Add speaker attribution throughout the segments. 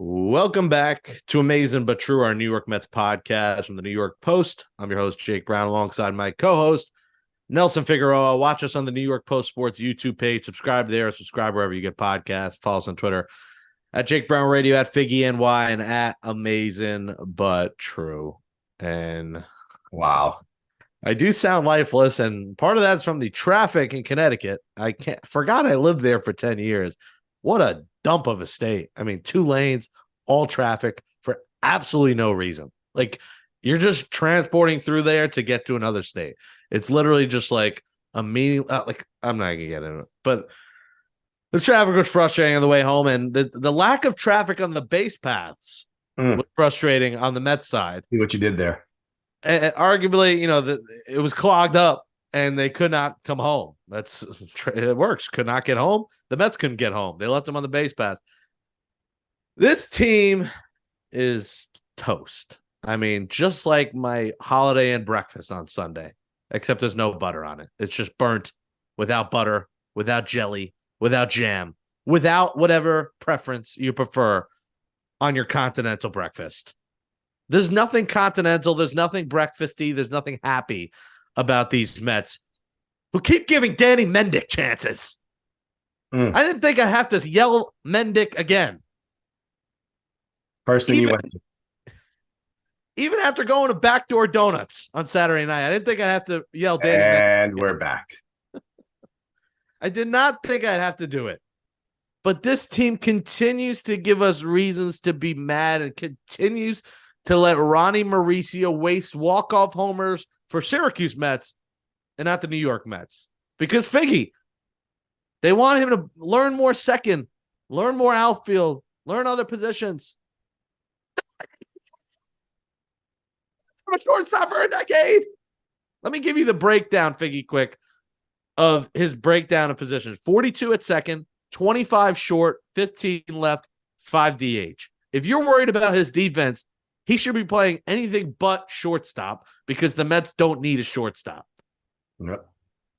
Speaker 1: Welcome back to Amazin But True, our New York Mets podcast from the New York Post. I'm your host, Jake Brown, alongside my co-host, Nelson Figueroa. Watch us on the New York Post Sports YouTube page. Subscribe there. Subscribe wherever you get podcasts. Follow us on Twitter at Jake Brown Radio, at Figgie NY, and at Amazin But True. And
Speaker 2: wow,
Speaker 1: I do sound lifeless, and part of that's from the traffic in Connecticut. I forgot I lived there for 10 years. What a dump of a state. I mean, 2 lanes, all traffic for absolutely no reason. Like, you're just transporting through there to get to another state. It's literally just like a meeting. I'm not gonna get into it, but the traffic was frustrating on the way home, and the lack of traffic on the base paths was frustrating on the Mets side.
Speaker 2: See what you did there.
Speaker 1: And arguably, it was clogged up and they could not come home. It works. Could not get home. The Mets couldn't get home. They left them on the base path. This team is toast. I mean, just like my Holiday Inn breakfast on Sunday, except there's no butter on it. It's just burnt without butter, without jelly, without jam, without whatever preference you prefer on your continental breakfast. There's nothing continental. There's nothing breakfasty. There's nothing happy about these Mets who keep giving Danny Mendick chances. I didn't think I'd have to yell Mendick again.
Speaker 2: First thing you went to.
Speaker 1: Even after going to Backdoor Donuts on Saturday night, I didn't think I'd have to yell Danny
Speaker 2: Mendick. And
Speaker 1: again.
Speaker 2: we're back.
Speaker 1: I did not think I'd have to do it. But this team continues to give us reasons to be mad and continues to let Ronny Mauricio waste walk-off homers for Syracuse Mets and not the New York Mets. Because Figgie, they want him to learn more second, learn more outfield, learn other positions. I'm a shortstop for a decade. Let me give you the breakdown, Figgie, quick, of his breakdown of positions. 42 at second, 25 short, 15 left, 5 DH. If you're worried about his defense, he should be playing anything but shortstop because the Mets don't need a shortstop.
Speaker 2: Yep.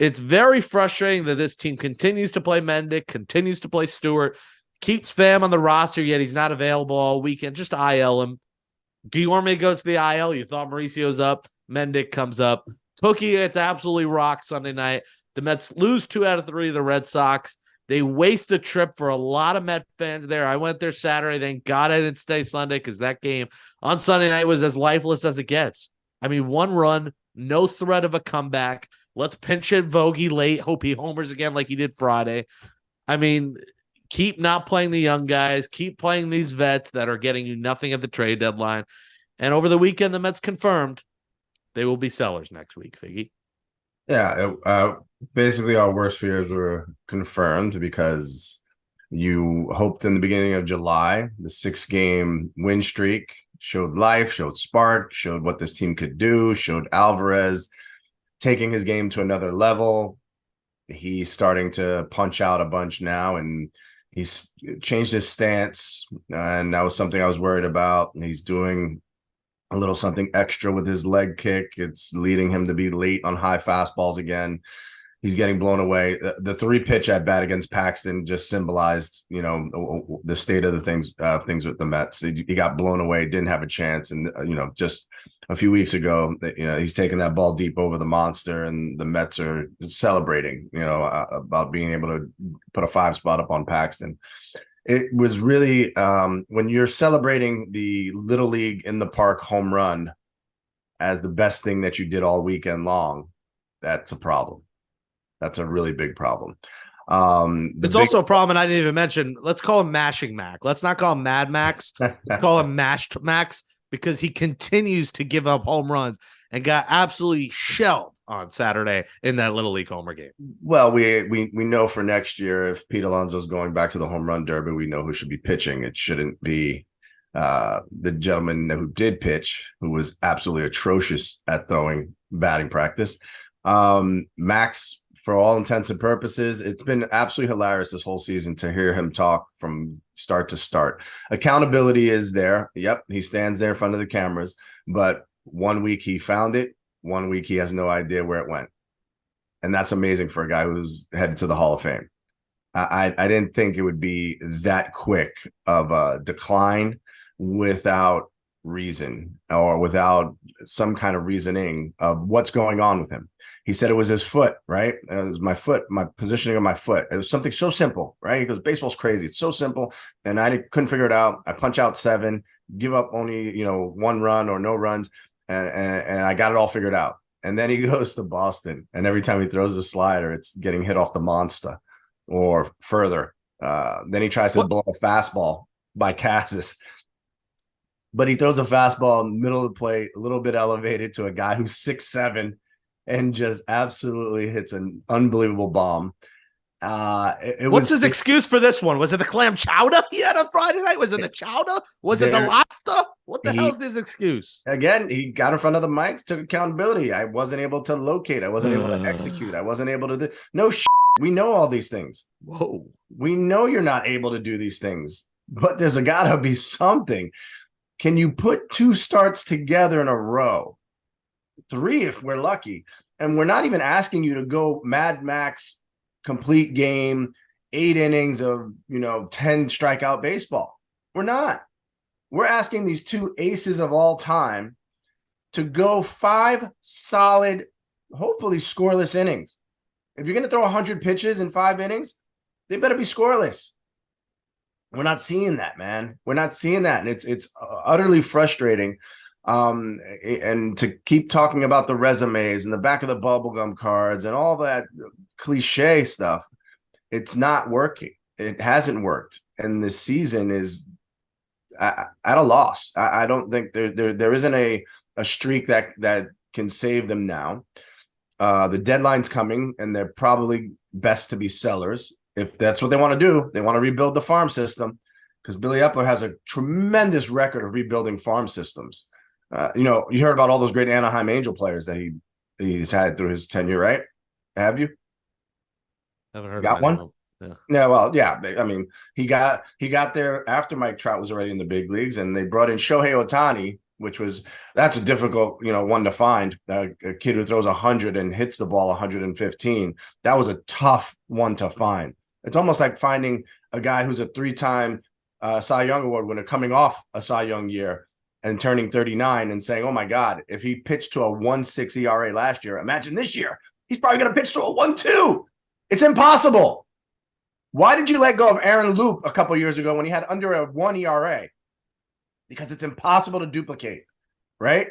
Speaker 1: It's very frustrating that this team continues to play Mendick, continues to play Stewart, keeps Pham on the roster, yet he's not available all weekend. Just IL him. Guillorme goes to the IL. You thought Mauricio's up. Mendick comes up. Cookie, it's absolutely rock Sunday night. The Mets lose 2 out of 3 to the Red Sox. They waste a trip for a lot of Met fans there. I went there Saturday. Thank God I didn't stay Sunday because that game on Sunday night was as lifeless as it gets. I mean, 1 run, no threat of a comeback. Let's pinch hit Vogie late. Hope he homers again like he did Friday. I mean, keep not playing the young guys. Keep playing these vets that are getting you nothing at the trade deadline. And over the weekend, the Mets confirmed they will be sellers next week, Figgy.
Speaker 2: Yeah, basically our worst fears were confirmed because you hoped in the beginning of July, the 6-game win streak showed life, showed spark, showed what this team could do, showed Alvarez taking his game to another level. He's starting to punch out a bunch now, and he's changed his stance, and that was something I was worried about. He's doing a little something extra with his leg kick. It's leading him to be late on high fastballs again. He's getting blown away. The 3-pitch at bat against Paxton just symbolized, the state of the things with the Mets. He got blown away, didn't have a chance. And, just a few weeks ago, he's taking that ball deep over the monster, and the Mets are celebrating, about being able to put a 5 spot up on Paxton. It was really when you're celebrating the Little League in the Park home run as the best thing that you did all weekend long, that's a problem. That's a really big problem.
Speaker 1: It's also a problem, and I didn't even mention, let's call him Mashing Mac. Let's not call him Mad Max. Let's call him Mashed Max because he continues to give up home runs and got absolutely shelled on Saturday in that Little League homer game.
Speaker 2: Well, we know for next year, if Pete Alonso is going back to the home run derby, we know who should be pitching. It shouldn't be the gentleman who did pitch, who was absolutely atrocious at throwing batting practice. Max, for all intents and purposes, it's been absolutely hilarious this whole season to hear him talk from start to start. Accountability is there. Yep, he stands there in front of the cameras, but 1 week he found it. 1 week he has no idea where it went. And that's amazing for a guy who's headed to the Hall of Fame. I didn't think it would be that quick of a decline without reason or without some kind of reasoning of what's going on with him. He said it was his foot, right? It was my foot, my positioning of my foot. It was something so simple, right? He goes, baseball's crazy. It's so simple. And I couldn't figure it out. I punch out 7, give up only, 1 run or no runs. And I got it all figured out. And then he goes to Boston. And every time he throws the slider, it's getting hit off the monster or further. Then he tries to blow a fastball by Cassis. But he throws a fastball in the middle of the plate, a little bit elevated to a guy who's 6'7", and just absolutely hits an unbelievable bomb.
Speaker 1: What's his excuse for this one? Was it the clam chowder he had on Friday night? Was it the chowder? Was it the lobster? What the hell is his excuse?
Speaker 2: Again, he got in front of the mics, took accountability. I wasn't able to locate. I wasn't able to execute. I wasn't able to no shit. We know all these things.
Speaker 1: Whoa.
Speaker 2: We know you're not able to do these things, but there's got to be something. Can you put 2 starts together in a row? 3 if we're lucky. And we're not even asking you to go Mad Max complete game, 8 innings of, 10 strikeout baseball. We're not. We're asking these 2 aces of all time to go 5 solid, hopefully scoreless innings. If you're going to throw 100 pitches in 5 innings, they better be scoreless. We're not seeing that, man. We're not seeing that. And it's utterly frustrating. And to keep talking about the resumes and the back of the bubblegum cards and all that cliche stuff, it's not working. It hasn't worked. And this season is at a loss. I don't think there isn't a streak that can save them now. The deadline's coming, and they're probably best to be sellers. If that's what they want to do, they want to rebuild the farm system, because Billy Eppler has a tremendous record of rebuilding farm systems. You heard about all those great Anaheim Angel players that he's had through his tenure, right? Have you?
Speaker 1: Haven't heard.
Speaker 2: Got one? Yeah. Well, yeah. I mean, he got there after Mike Trout was already in the big leagues, and they brought in Shohei Ohtani, that's a difficult, one to find. A kid who throws 100 and hits the ball 115. That was a tough one to find. It's almost like finding a guy who's a 3-time Cy Young Award winner coming off a Cy Young year and turning 39 and saying, oh my God, if he pitched to a 1.6 ERA last year, imagine this year, he's probably going to pitch to a 1.2. It's impossible. Why did you let go of Aaron Loop a couple years ago when he had under a 1 ERA? Because it's impossible to duplicate, right?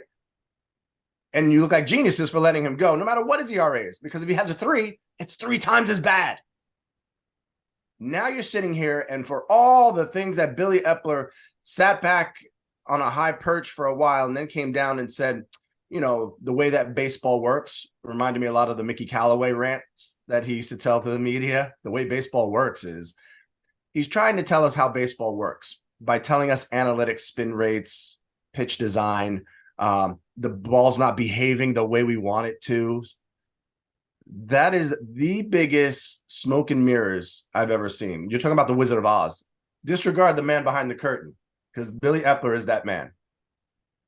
Speaker 2: And you look like geniuses for letting him go, no matter what his ERA is, because if he has a 3, it's 3 times as bad. Now you're sitting here, and for all the things that Billy Eppler sat back on a high perch for a while and then came down and said, the way that baseball works, reminded me a lot of the Mickey Callaway rants that he used to tell to the media. The way baseball works is he's trying to tell us how baseball works by telling us analytics, spin rates, pitch design, the ball's not behaving the way we want it to. That is the biggest smoke and mirrors I've ever seen. You're talking about the Wizard of Oz. Disregard the man behind the curtain, because Billy Eppler is that man.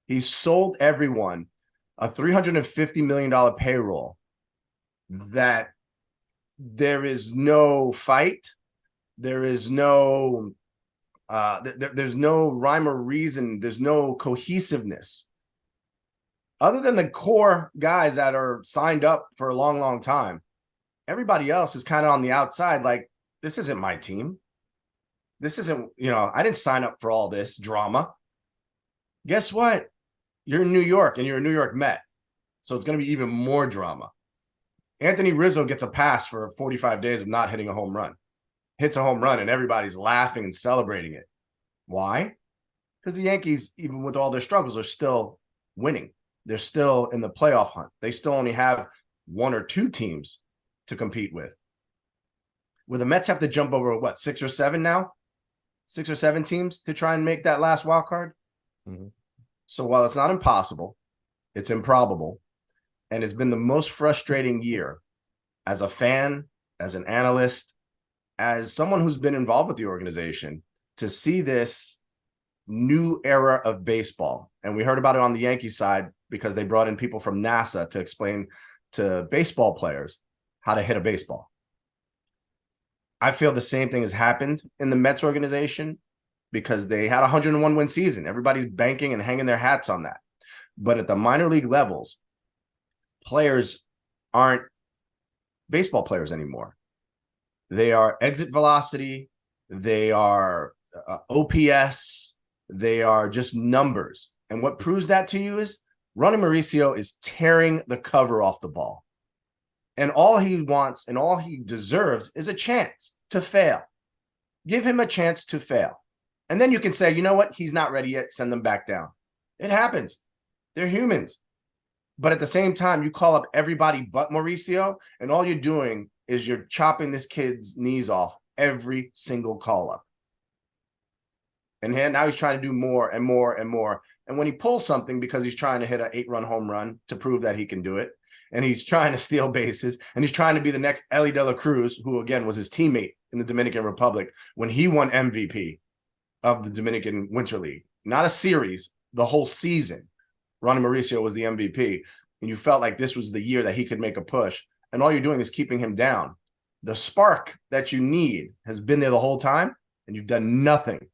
Speaker 2: He sold everyone a $350 million payroll that there is no fight. There is no there's no rhyme or reason. There's no cohesiveness. Other than the core guys that are signed up for a long, long time, everybody else is kind of on the outside like, this isn't my team. This isn't, I didn't sign up for all this drama. Guess what? You're in New York and you're a New York Met. So it's going to be even more drama. Anthony Rizzo gets a pass for 45 days of not hitting a home run. Hits a home run and everybody's laughing and celebrating it. Why? Because the Yankees, even with all their struggles, are still winning. They're still in the playoff hunt. They still only have 1 or 2 teams to compete with. Where the Mets have to jump over, 6 or 7 now? 6 or 7 teams to try and make that last wild card? Mm-hmm. So while it's not impossible, it's improbable. And it's been the most frustrating year as a fan, as an analyst, as someone who's been involved with the organization, to see this new era of baseball. And we heard about it on the Yankee side because they brought in people from NASA to explain to baseball players how to hit a baseball. I feel the same thing has happened in the Mets organization because they had a 101 win season. Everybody's banking and hanging their hats on that. But at the minor league levels, players aren't baseball players anymore. They are exit velocity. They are OPS. They are just numbers. And what proves that to you is Ronny Mauricio is tearing the cover off the ball. And all he wants and all he deserves is a chance to fail. Give him a chance to fail. And then you can say, you know what? He's not ready yet. Send them back down. It happens. They're humans. But at the same time, you call up everybody but Mauricio, and all you're doing is you're chopping this kid's knees off every single call up. And now he's trying to do more and more and more. And when he pulls something because he's trying to hit an 8-run home run to prove that he can do it, and he's trying to steal bases, and he's trying to be the next Ellie De La Cruz, who, again, was his teammate in the Dominican Republic when he won MVP of the Dominican Winter League. Not a series, the whole season. Ronny Mauricio was the MVP, and you felt like this was the year that he could make a push, and all you're doing is keeping him down. The spark that you need has been there the whole time, and you've done nothing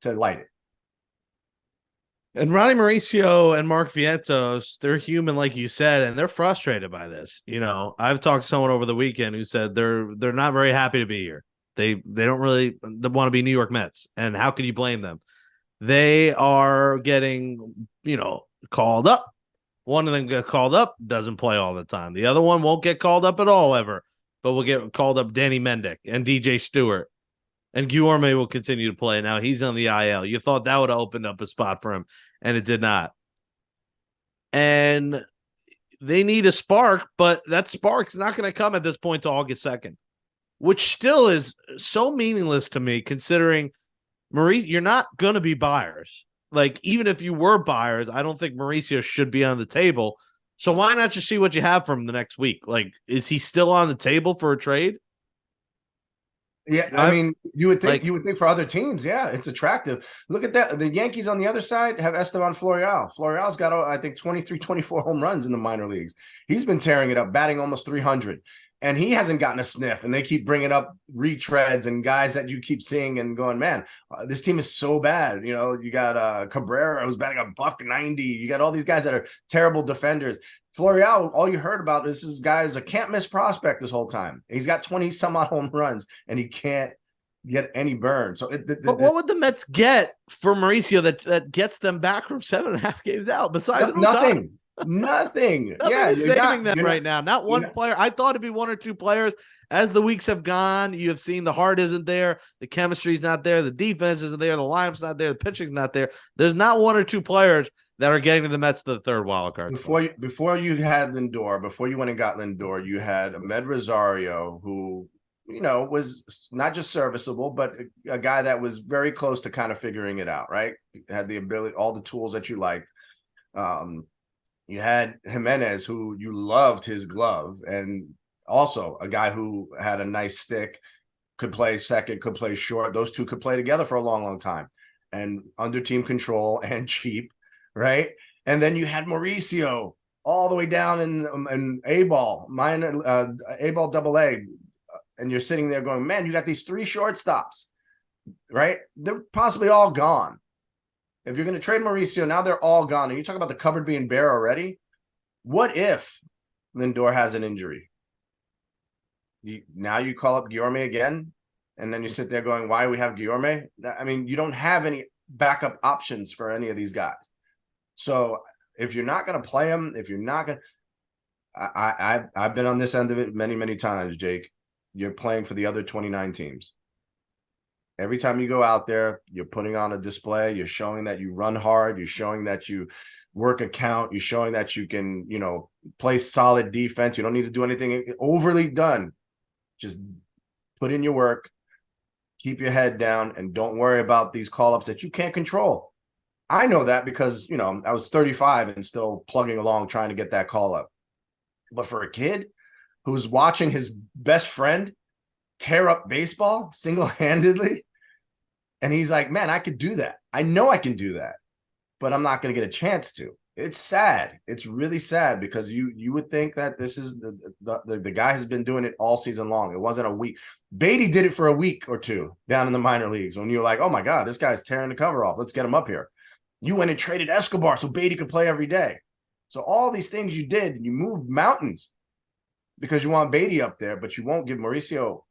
Speaker 2: to light it.
Speaker 1: And Ronny Mauricio and Mark Vientos, they're human, like you said, and they're frustrated by this. You know, I've talked to someone over the weekend who said they're not very happy to be here. They don't really want to be New York Mets, and how can you blame them? They are getting, called up. One of them gets called up, doesn't play all the time. The other one won't get called up at all ever, but will get called up. Danny Mendick and DJ Stewart. And Guillorme will continue to play. Now he's on the IL. You thought that would have opened up a spot for him, and it did not. And they need a spark, but that spark's not going to come at this point to August 2nd, which still is so meaningless to me, considering Mauricio, you're not going to be buyers. Like, even if you were buyers, I don't think Mauricio should be on the table. So why not just see what you have from the next week? Like, is he still on the table for a trade?
Speaker 2: Yeah, I mean, you would think for other teams, yeah, it's attractive. Look at that. The Yankees on the other side have Esteban Florial. Florial's got, I think, 23, 24 home runs in the minor leagues. He's been tearing it up, batting almost 300. And he hasn't gotten a sniff. And they keep bringing up retreads and guys that you keep seeing and going, man, this team is so bad. You got Cabrera, who's batting $190. You got all these guys that are terrible defenders. Florial, all you heard about is this guy is a can't-miss prospect this whole time. He's got 20-some-odd home runs, and he can't get any burn. So,
Speaker 1: but what would the Mets get for Mauricio that gets them back from 7.5 games out? Besides
Speaker 2: nothing. Nothing.
Speaker 1: Yeah, you're saving them right now. Not one player. I thought it'd be one or two players. As the weeks have gone, you have seen the heart isn't there, the chemistry's not there, the defense isn't there, the lineup's not there, the pitching's not there. There's not one or two players that are getting to the Mets to the third wild card.
Speaker 2: Before you had Lindor, before you went and got Lindor, you had Ahmed Rosario, who was not just serviceable, but a guy that was very close to kind of figuring it out. Right, had the ability, all the tools that you liked. You had Jimenez, who you loved his glove, and also a guy who had a nice stick, could play second, could play short. Those two could play together for a long, long time, and under team control and cheap, right? And then you had Mauricio all the way down in A-ball, A-ball AA, and you're sitting there going, man, you got these three shortstops, right? They're possibly all gone. If you're going to trade Mauricio, now they're all gone. And you talk about the cupboard being bare already. What if Lindor has an injury? Now you call up Guillorme again, and then you sit there going, why do we have Guillorme? I mean, you don't have any backup options for any of these guys. So if you're not going to play them, if you're not going to, I've been on this end of it many, many times, Jake. You're playing for the other 29 teams. Every time you go out there, you're putting on a display. You're showing that you run hard. You're showing that you work a count. You're showing that you can, play solid defense. You don't need to do anything overly done. Just put in your work, keep your head down, and don't worry about these call-ups that you can't control. I know that because, I was 35 and still plugging along trying to get that call-up. But for a kid who's watching his best friend tear up baseball single-handedly, and he's like, man, I could do that. I know I can do that, but I'm not going to get a chance to. It's sad. It's really sad because you would think that this is the guy has been doing it all season long. It wasn't a week. Beatty did it for a week or two down in the minor leagues when you were like, oh my God, this guy's tearing the cover off. Let's get him up here. You went and traded Escobar so Beatty could play every day. So all these things you did, you moved mountains because you want Beatty up there, but you won't give Mauricio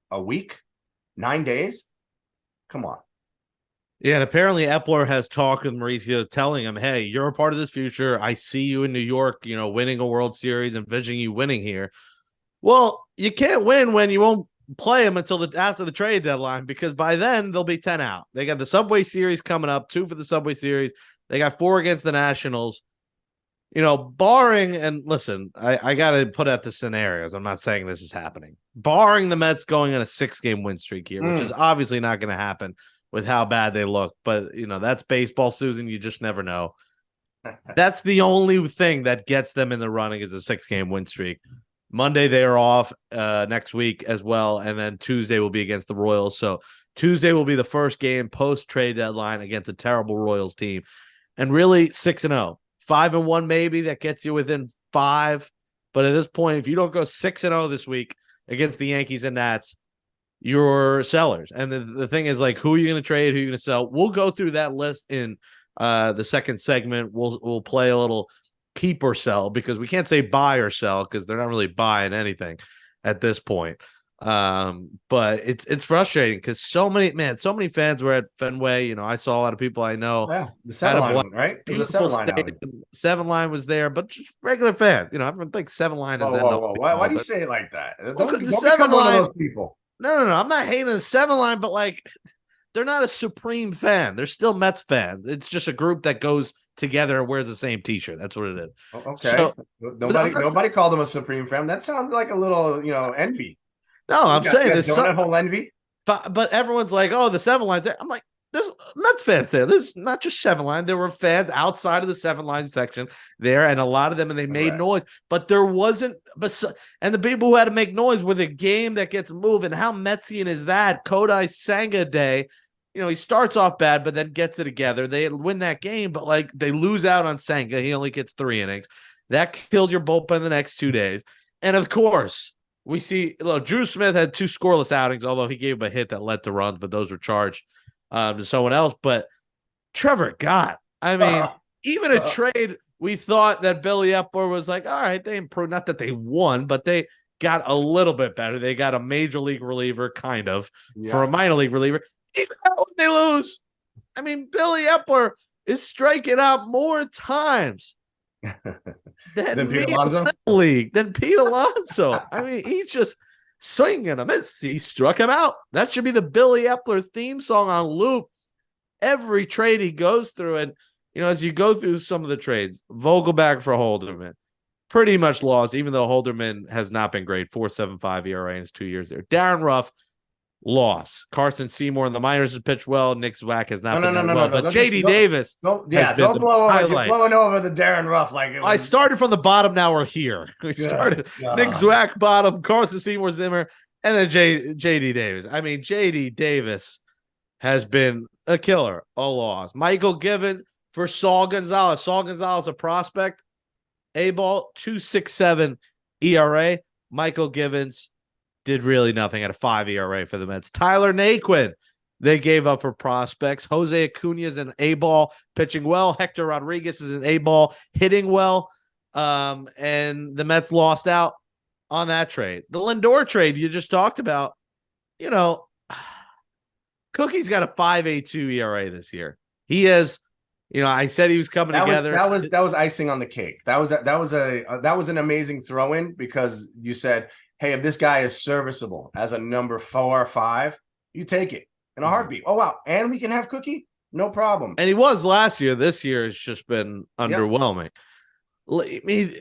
Speaker 2: a week, 9 days. Come on.
Speaker 1: Yeah, and apparently Eppler has talked with Mauricio, telling him, "Hey, you're a part of this future. I see you in New York, winning a World Series, envisioning you winning here." Well, you can't win when you won't play them until after the trade deadline, because by then they'll be 10 out. They got the Subway Series coming up, 2 for the Subway Series. They got 4 against the Nationals. Barring, and listen, I got to put out the scenarios. I'm not saying this is happening. Barring the Mets going on a 6-game win streak here, which is obviously not going to happen with how bad they look. But, that's baseball, Susan. You just never know. That's the only thing that gets them in the running is a 6-game win streak. Monday, they are off next week as well. And then Tuesday will be against the Royals. So Tuesday will be the first game post-trade deadline against a terrible Royals team. And really 6-0. 5-1 maybe. That gets you within 5. But at this point, if you don't go 6-0 this week against the Yankees and Nats, you're sellers. And the thing is, like, who are you going to trade? Who are you going to sell? We'll go through that list in the second segment. We'll play a little keep or sell, because we can't say buy or sell because they're not really buying anything at this point. But it's frustrating because so many fans were at Fenway. I saw a lot of people I know.
Speaker 2: Yeah, the 7 line, right? It was a 7 line.
Speaker 1: 7 line was there, but just regular fans. Everyone thinks 7 line is that.
Speaker 2: Whoa. Why do you say it like that?
Speaker 1: Don't the 7 line.
Speaker 2: One of those people.
Speaker 1: No. I'm not hating the 7 line, but like, they're not a supreme fan. They're still Mets fans. It's just a group that goes together and wears the same T-shirt. That's what it is.
Speaker 2: Okay. So, nobody called them a supreme fan. That sounds like a little, envy.
Speaker 1: No, I'm saying there's
Speaker 2: that whole envy.
Speaker 1: But everyone's like, oh, the 7 lines there. I'm like, there's Mets fans there. There's not just 7 line. There were fans outside of the 7 line section there, and a lot of them, and they made noise. But there wasn't. And the people who had to make noise were the game that gets moved. And how Metsian is that? Kodai Senga Day. He starts off bad, but then gets it together. They win that game, but like they lose out on Senga. He only gets 3 innings. That kills your bullpen the next 2 days. And of course, we see Drew Smith had 2 scoreless outings, although he gave him a hit that led to runs, but those were charged to someone else. But Trevor Gott, I mean, even a trade, we thought that Billy Eppler was like, all right, they improved. Not that they won, but they got a little bit better. They got a major league reliever, kind of, for a minor league reliever. Even when they lose, I mean, Billy Eppler is striking out more times than Pete Alonso. Than Pete Alonso. I mean, he's just swinging a miss. He struck him out. That should be the Billy Eppler theme song on loop. Every trade he goes through, and as you go through some of the trades, Vogelbach for Holderman, pretty much lost, even though Holderman has not been great. 4.75 ERA in his 2 years there. Darren Ruff, loss. Carson Seymour in the minors has pitched well. Nick Zwack has not been well. But JD Davis.
Speaker 2: Don't blow over. You're blowing over the Darren Ruff like it was.
Speaker 1: I started from the bottom. Now we're here. We started Nick Zwack bottom, Carson Seymour Zimmer, and then JD Davis. I mean, JD Davis has been a killer, a loss. Michael Givens for Saul Gonzalez. Saul Gonzalez, a prospect. A-ball, 2.67 ERA. Michael Givens did really nothing at a 5 ERA for the Mets. Tyler Naquin, they gave up for prospects. Jose Acuna is an A-ball, pitching well. Hector Rodriguez is an A-ball, hitting well. And the Mets lost out on that trade. The Lindor trade you just talked about, Cookie's got a 5.82 ERA this year. He has, I said he was coming together.
Speaker 2: That was icing on the cake. That was an amazing throw-in, because you said, hey, if this guy is serviceable as a number 4 or 5, you take it in a heartbeat. Oh, wow. And we can have Cookie? No problem.
Speaker 1: And he was last year. This year has just been underwhelming. I mean,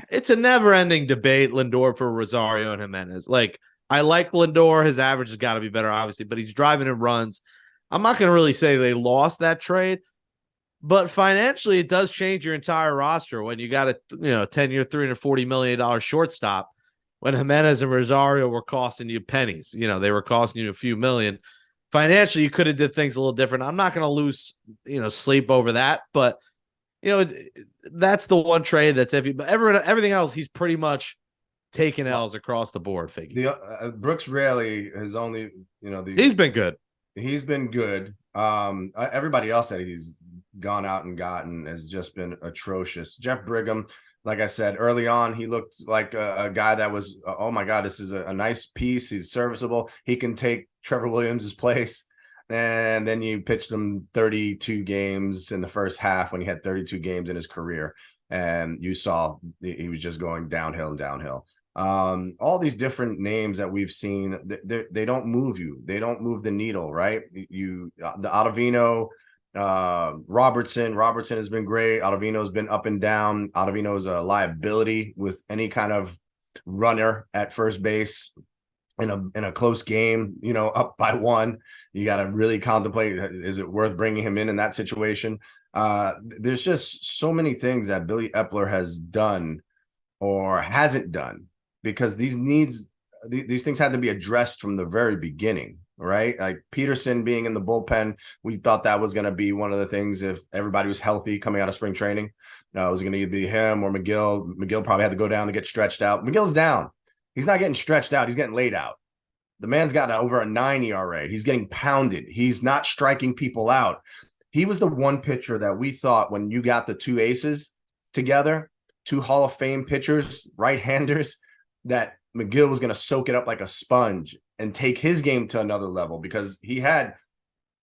Speaker 1: it's a never-ending debate, Lindor for Rosario and Jimenez. Like, I like Lindor. His average has got to be better, obviously, but he's driving in runs. I'm not going to really say they lost that trade, but financially, it does change your entire roster when you got a 10-year, $340 million shortstop. When Jimenez and Rosario were costing you pennies, they were costing you a few million. Financially, you could have did things a little different. I'm not going to lose, sleep over that, but That's the one trade that's iffy. But everything else, he's pretty much taking L's across the board. Figgy.
Speaker 2: Brooks Raley has only,
Speaker 1: he's been good.
Speaker 2: He's been good. Everybody else that he's gone out and gotten has just been atrocious. Jeff Brigham, like I said early on, he looked like a guy that was, oh my God, this is a nice piece. He's serviceable. He can take Trevor Williams' place. And then you pitched him 32 games in the first half when he had 32 games in his career. And you saw he was just going downhill and downhill. All these different names that we've seen, they don't move you. They don't move the needle, right? The Ottavino, Robertson has been great. Ottavino's been up and down. Ottavino's a liability with any kind of runner at first base in a close game, up by one. You got to really contemplate, is it worth bringing him in that situation? There's just so many things that Billy Eppler has done or hasn't done, because these things had to be addressed from the very beginning, right? Like Peterson being in the bullpen, we thought that was going to be one of the things if everybody was healthy coming out of spring training. It was going to be him or McGill. McGill probably had to go down to get stretched out. McGill's down. He's not getting stretched out. He's getting laid out. The man's got over a 9 ERA. He's getting pounded. He's not striking people out. He was the one pitcher that we thought, when you got the two aces together, two Hall of Fame pitchers, right-handers, that McGill was going to soak it up like a sponge and take his game to another level, because he had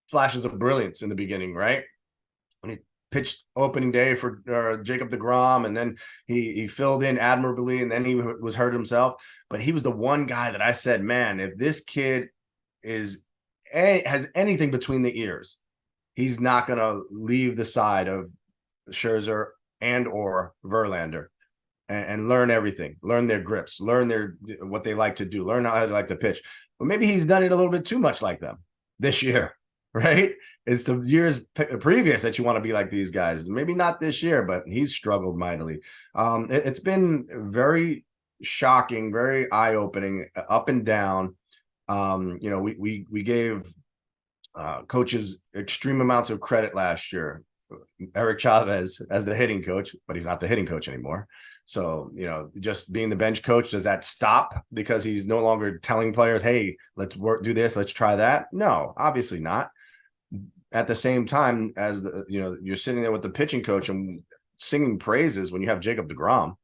Speaker 2: flashes of brilliance in the beginning, right? When he pitched opening day for Jacob deGrom, and then he filled in admirably, and then he was hurt himself. But he was the one guy that I said, man, if this kid has anything between the ears, he's not going to leave the side of Scherzer and or Verlander and learn everything, learn their grips, learn what they like to do, learn how they like to pitch. But maybe he's done it a little bit too much like them this year. Right? It's the years previous that you want to be like these guys. Maybe not this year, but he's struggled mightily. It's been very shocking, very eye-opening, up and down. We gave coaches extreme amounts of credit last year. Eric Chavez as the hitting coach, but he's not the hitting coach anymore. So, just being the bench coach, does that stop because he's no longer telling players, hey, let's do this, let's try that? No, obviously not. At the same time as you're sitting there with the pitching coach and singing praises when you have Jacob deGrom.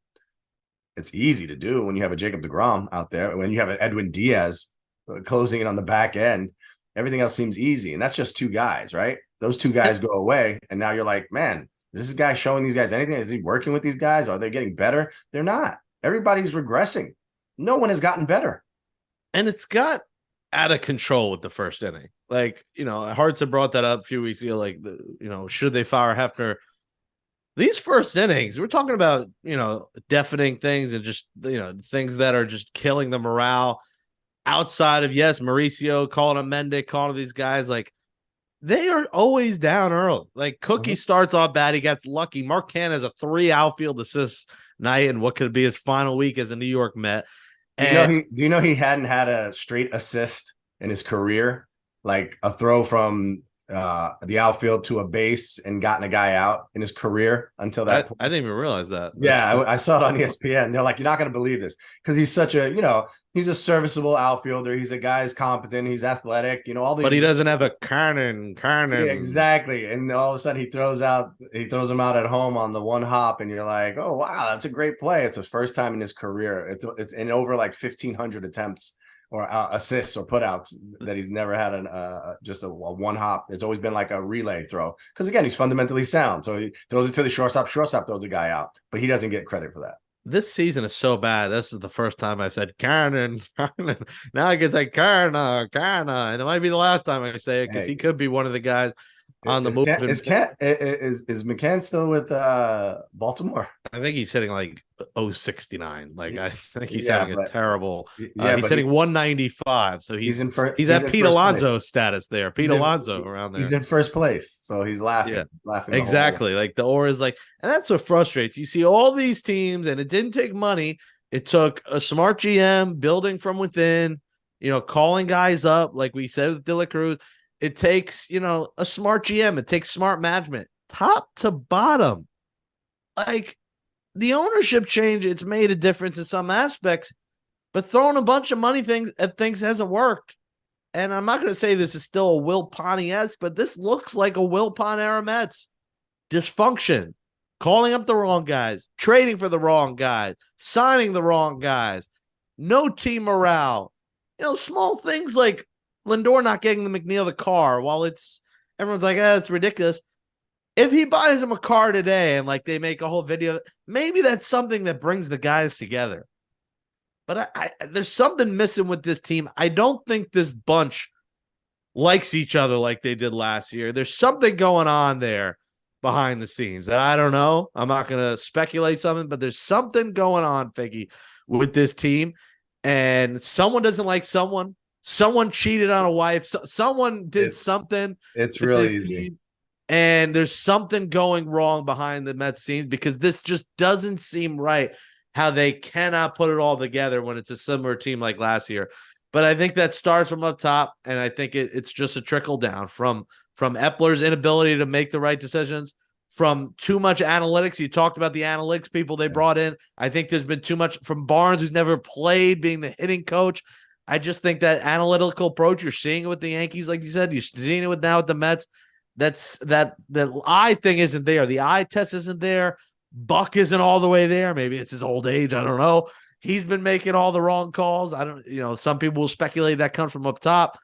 Speaker 2: It's easy to do when you have a Jacob deGrom out there. When you have an Edwin Diaz closing it on the back end, everything else seems easy. And that's just two guys, right? Those two guys go away. And now you're like, man, is this guy showing these guys anything? Is he working with these guys? Are they getting better? They're not. Everybody's regressing. No one has gotten better.
Speaker 1: And it's got out of control with the first inning. Like, Hartz had brought that up a few weeks ago. Like, should they fire Hefner? These first innings, we're talking about, deafening things and just, things that are just killing the morale outside of, yes, Mauricio, calling him Mendick, calling these guys. Like, they are always down early. Like, Cookie starts off bad. He gets lucky. Mark Canha has a 3 outfield assists night in what could be his final week as a New York Met.
Speaker 2: Do you know he hadn't had a straight assist in his career? Like a throw from the outfield to a base and gotten a guy out in his career until that point.
Speaker 1: I didn't even realize that.
Speaker 2: I saw it on ESPN. They're like, you're not going to believe this, because he's such a, he's a serviceable outfielder. He's a guy who's competent. He's athletic, all these.
Speaker 1: But he doesn't have a Carnan.
Speaker 2: Yeah, exactly. And all of a sudden he throws him out at home on the one hop, and you're like, oh, wow, that's a great play. It's his first time in his career. It's in over like 1,500 attempts or assists or putouts that he's never had just a one hop. It's always been like a relay throw, because again, he's fundamentally sound. So he throws it to the shortstop throws the guy out, but he doesn't get credit for that.
Speaker 1: This season is so bad. This is the first time I said Carnan. Now I can say Carna, and it might be the last time I say it, because he could be one of the guys on the move.
Speaker 2: Is McCann still with Baltimore?
Speaker 1: I think he's hitting like 069. Like, I think he's having a terrible. He's hitting 195. So he's at Pete Alonso status there. Pete Alonso around there.
Speaker 2: He's in first place, so he's laughing.
Speaker 1: Yeah,
Speaker 2: laughing
Speaker 1: exactly. Like, the aura is like, and that's what frustrates. You see all these teams, and it didn't take money. It took a smart GM building from within. Calling guys up, like we said with De La Cruz. It takes, a smart GM. It takes smart management, top to bottom. like the ownership change, it's made a difference in some aspects, but throwing a bunch of money at things hasn't worked. And I'm not going to say this is still a Will Pontiesque, but this looks like a Will Pon era Mets. Dysfunction, calling up the wrong guys, trading for the wrong guys, signing the wrong guys, no team morale. Small things like Lindor not getting the McNeil the car while everyone's like, it's ridiculous. If he buys him a car today and like they make a whole video, maybe that's something that brings the guys together. But there's something missing with this team. I don't think this bunch likes each other like they did last year. There's something going on there behind the scenes that I don't know. I'm not going to speculate something, but there's something going on, Figgy, with this team. And someone doesn't like someone. Someone cheated on a wife. Someone did something.
Speaker 2: It's really easy.
Speaker 1: Team. And there's something going wrong behind the Mets scenes because this just doesn't seem right how they cannot put it all together when it's a similar team like last year. But I think that starts from up top, and I think it's just a trickle down from Eppler's inability to make the right decisions, from too much analytics. You talked about the analytics people they brought in. I think there's been too much from Barnes, who's never played, being the hitting coach. I just think that analytical approach, you're seeing it with the Yankees, like you said, you're seeing it now with the Mets. That eye thing isn't there. The eye test isn't there. Buck isn't all the way there. Maybe it's his old age. I don't know. He's been making all the wrong calls. Some people will speculate that comes from up top.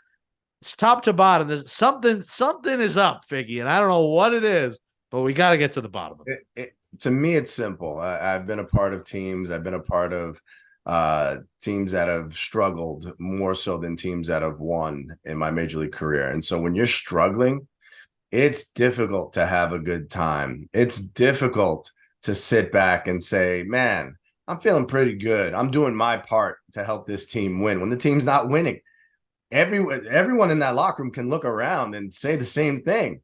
Speaker 1: It's top to bottom. There's something is up, Figgy, and I don't know what it is, but we got to get to the bottom of it.
Speaker 2: To me, it's simple. I've been a part of teams. I've been a part of teams that have struggled more so than teams that have won in my major league career. And so when you're struggling, it's difficult to have a good time. It's difficult to sit back and say, man, I'm feeling pretty good. I'm doing my part to help this team win. When the team's not winning, everyone in that locker room can look around and say the same thing.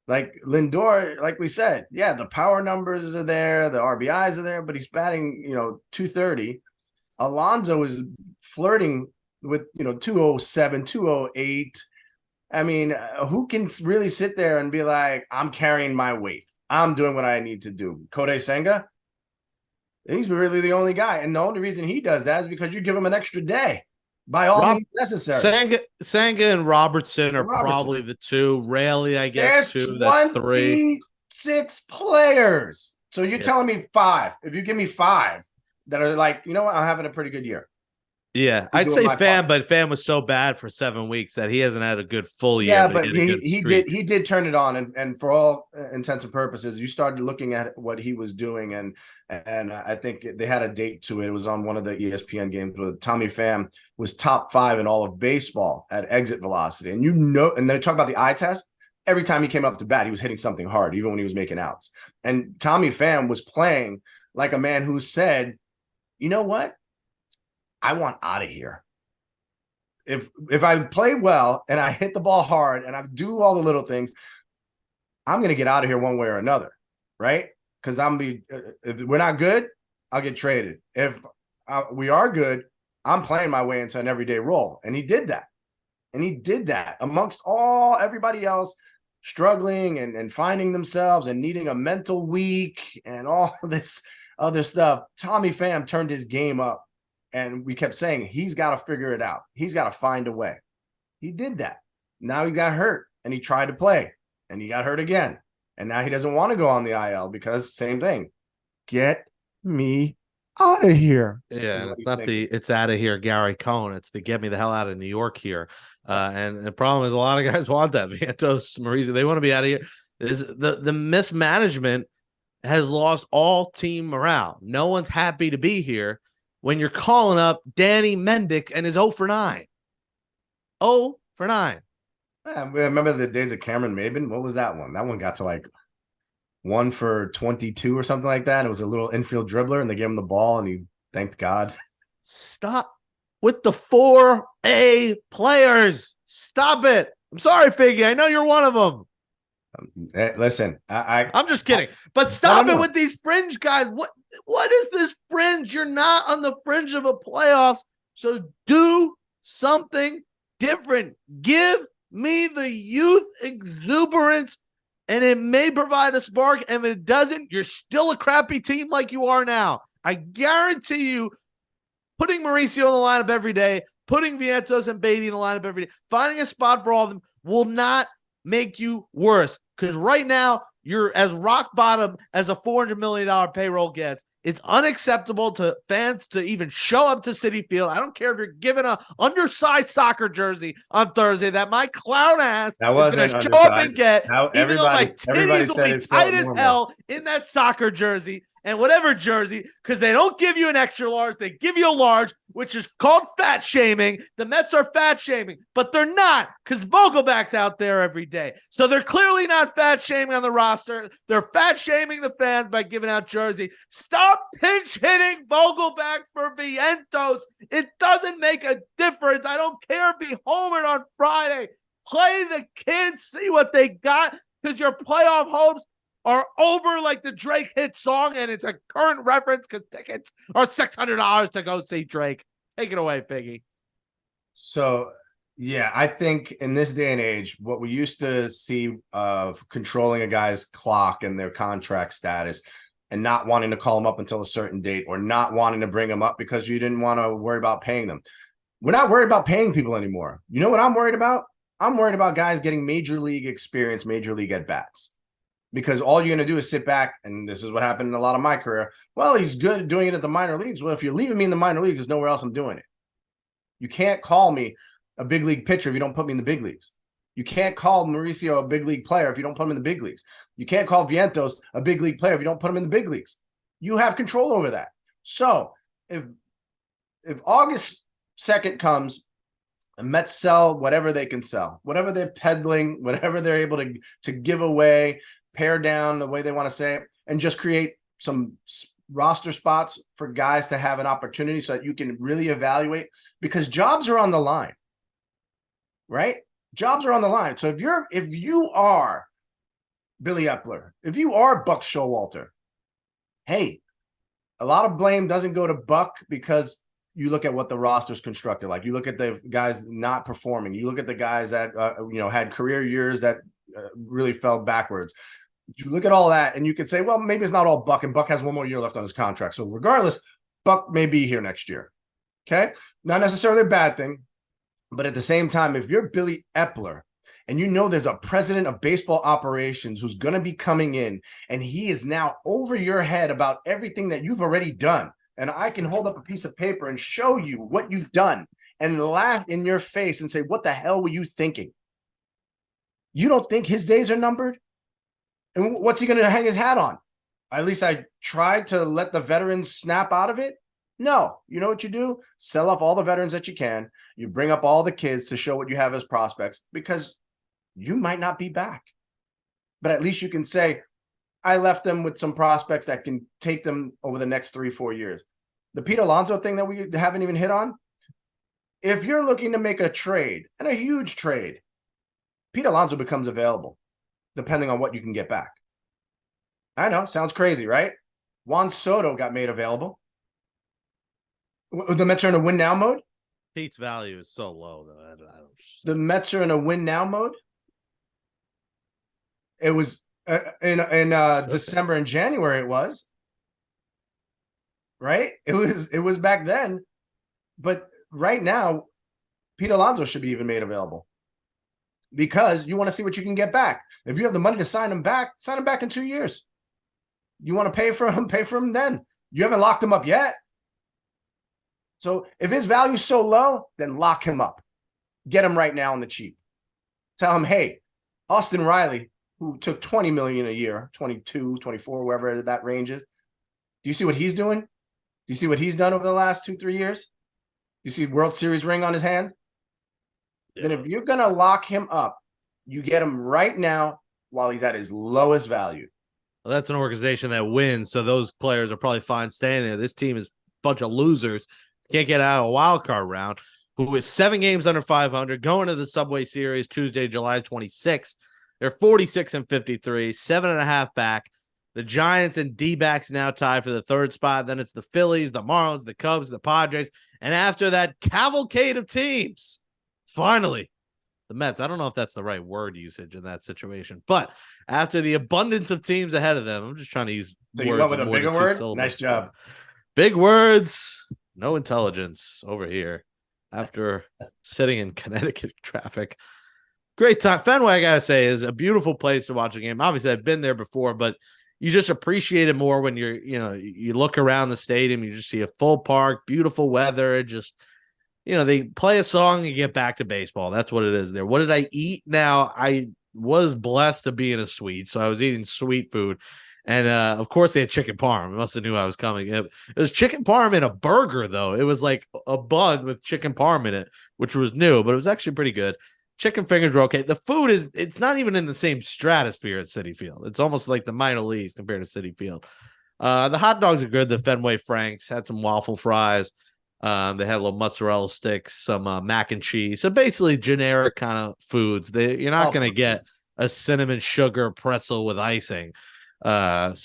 Speaker 2: Like Lindor, like we said, yeah, the power numbers are there, the RBIs are there, but he's batting, 230. Alonso is flirting with, 207, 208. I mean, who can really sit there and be like, I'm carrying my weight. I'm doing what I need to do. Kodai Senga, he's really the only guy. And the only reason he does that is because you give him an extra day by all means necessary.
Speaker 1: Senga and Robertson are probably the two. Rarely, I guess,
Speaker 2: there's
Speaker 1: two. That's three.
Speaker 2: 26 players. So you're telling me 5. If you give me 5 that are like, you know what, I'm having a pretty good year.
Speaker 1: Yeah, I'd say Pham, but Pham was so bad for 7 weeks that he hasn't had a good full year.
Speaker 2: Yeah, but he did turn it on, and for all intents and purposes, you started looking at what he was doing, and I think they had a date to it. It was on one of the ESPN games where Tommy Pham was top 5 in all of baseball at exit velocity, and they talk about the eye test. Every time he came up to bat, he was hitting something hard, even when he was making outs. And Tommy Pham was playing like a man who said, you know what? I want out of here. If I play well and I hit the ball hard and I do all the little things, I'm going to get out of here one way or another, right? Because if we're not good, I'll get traded. If we are good, I'm playing my way into an everyday role. And he did that. And he did that amongst everybody else struggling and finding themselves and needing a mental week and all this other stuff. Tommy Pham turned his game up. And we kept saying, he's got to figure it out. He's got to find a way. He did that. Now he got hurt and he tried to play and he got hurt again. And now he doesn't want to go on the IL because same thing. Get me out of here.
Speaker 1: Yeah, and it's out of here, Gary Cohn. It's the get me the hell out of New York here. And the problem is a lot of guys want that. Vientos, Mauricio, they want to be out of here. The mismanagement has lost all team morale. No one's happy to be here. When you're calling up Danny Mendick and his 0 for 9. 0 for 9.
Speaker 2: I remember the days of Cameron Maybin. What was that one? That one got to like 1 for 22 or something like that. It was a little infield dribbler, and they gave him the ball, and he thanked God.
Speaker 1: Stop with the 4A players. Stop it. I'm sorry, Figgy. I know you're one of them.
Speaker 2: Listen,
Speaker 1: I'm just kidding. But stop it with these fringe guys. What is this fringe? You're not on the fringe of a playoffs, so do something different. Give me the youth exuberance and it may provide a spark. And if it doesn't, you're still a crappy team like you are now. I guarantee you, putting Mauricio in the lineup every day, putting Vientos and Beatty in the lineup every day, finding a spot for all of them will not make you worse. Because right now, you're as rock bottom as a $400 million payroll gets. It's unacceptable to fans to even show up to Citi Field. I don't care if you're given a undersized soccer jersey on Thursday that my clown ass
Speaker 2: That
Speaker 1: is going to show up and get, even though my titties will be tight as hell in that soccer jersey and whatever jersey, because they don't give you an extra large. They give you a large, which is called fat shaming. The Mets are fat shaming, but they're not, because Vogelback's out there every day. So they're clearly not fat shaming on the roster. They're fat shaming the fans by giving out jersey. Stop pinch hitting Vogelback for Vientos. It doesn't make a difference. I don't care if he homered on Friday. Play the kids, see what they got, because your playoff hopes are over like the Drake hit song, and it's a current reference because tickets are $600 to go see Drake. Take it away, Figgy.
Speaker 2: So, yeah, I think in this day and age, what we used to see of controlling a guy's clock and their contract status and not wanting to call them up until a certain date or not wanting to bring them up because you didn't want to worry about paying them. We're not worried about paying people anymore. You know what I'm worried about? I'm worried about guys getting major league experience, major league at-bats. Because all you're going to do is sit back, and this is what happened in a lot of my career. Well, he's good at doing it at the minor leagues. Well, if you're leaving me in the minor leagues, there's nowhere else I'm doing it. You can't call me a big league pitcher if you don't put me in the big leagues. You can't call Mauricio a big league player if you don't put him in the big leagues. You can't call Vientos a big league player if you don't put him in the big leagues. You have control over that. So if August 2nd comes, the Mets sell whatever they can sell, whatever they're peddling, whatever they're able to give away, pare down the way they want to say it, and just create some roster spots for guys to have an opportunity so that you can really evaluate, because jobs are on the line, right? Jobs are on the line. So if you are Billy Eppler, if you are Buck Showalter, hey, a lot of blame doesn't go to Buck because you look at what the roster's constructed like. You look at the guys not performing. You look at the guys that had career years that really fell backwards. You look at all that, and you could say, well, maybe it's not all Buck, and Buck has one more year left on his contract. So regardless, Buck may be here next year. Okay? Not necessarily a bad thing, but at the same time, if you're Billy Eppler and you know there's a president of baseball operations who's going to be coming in, and he is now over your head about everything that you've already done, and I can hold up a piece of paper and show you what you've done and laugh in your face and say, what the hell were you thinking? You don't think his days are numbered? And what's he going to hang his hat on? At least I tried to let the veterans snap out of it. No. You know what you do? Sell off all the veterans that you can. You bring up all the kids to show what you have as prospects, because you might not be back. But at least you can say, I left them with some prospects that can take them over the next 3-4 years. The Pete Alonso thing that we haven't even hit on. If you're looking to make a trade, and a huge trade, Pete Alonso becomes available, depending on what you can get back. I know, sounds crazy, right? Juan Soto got made available. The Mets are in a win now mode?
Speaker 1: Pete's value is so low, though. I don't...
Speaker 2: The Mets are in a win now mode? It was in December and January, it was. Right? It was back then. But right now, Pete Alonso should be even made available, because you want to see what you can get back. If you have the money to sign him back in 2 years. You want to pay for him then. You haven't locked him up yet. So if his value is so low, then lock him up. Get him right now on the cheap. Tell him, hey, Austin Riley, who took $20 million a year, 22, 24, wherever that range is. Do you see what he's doing? Do you see what he's done over the last 2-3 years? Do you see World Series ring on his hand? Yeah. Then if you're going to lock him up, you get him right now while he's at his lowest value.
Speaker 1: Well, that's an organization that wins, so those players are probably fine staying there. This team is a bunch of losers. Can't get out of a wild card round, who is 7 games under 500, going to the Subway Series Tuesday, July 26th. They're 46-53, 7.5 back. The Giants and D-backs now tied for the 3rd spot. Then it's the Phillies, the Marlins, the Cubs, the Padres. And after that cavalcade of teams, finally, the Mets. I don't know if that's the right word usage in that situation, but after the abundance of teams ahead of them, I'm just trying to use
Speaker 2: So you
Speaker 1: words
Speaker 2: went with
Speaker 1: with
Speaker 2: a
Speaker 1: more
Speaker 2: bigger
Speaker 1: than two
Speaker 2: word?
Speaker 1: syllables.
Speaker 2: Nice job.
Speaker 1: Big words, no intelligence over here. After sitting in Connecticut traffic, great time. Fenway, I gotta say, is a beautiful place to watch a game. Obviously, I've been there before, but you just appreciate it more when you look around the stadium, you just see a full park, beautiful weather, just they play a song and get back to baseball. That's what it is there. What did I eat? Now, I was blessed to be in a suite, so I was eating sweet food. And of course, they had chicken parm. I must have knew I was coming. It was chicken parm in a burger, though. It was like a bun with chicken parm in it, which was new, but it was actually pretty good. Chicken fingers were okay. The food it's not even in the same stratosphere at Citi Field. It's almost like the minor leagues compared to Citi Field. The hot dogs are good. The Fenway Franks had some waffle fries. They had a little mozzarella sticks, some mac and cheese. So basically generic kind of foods. You're not going to get a cinnamon sugar pretzel with icing. So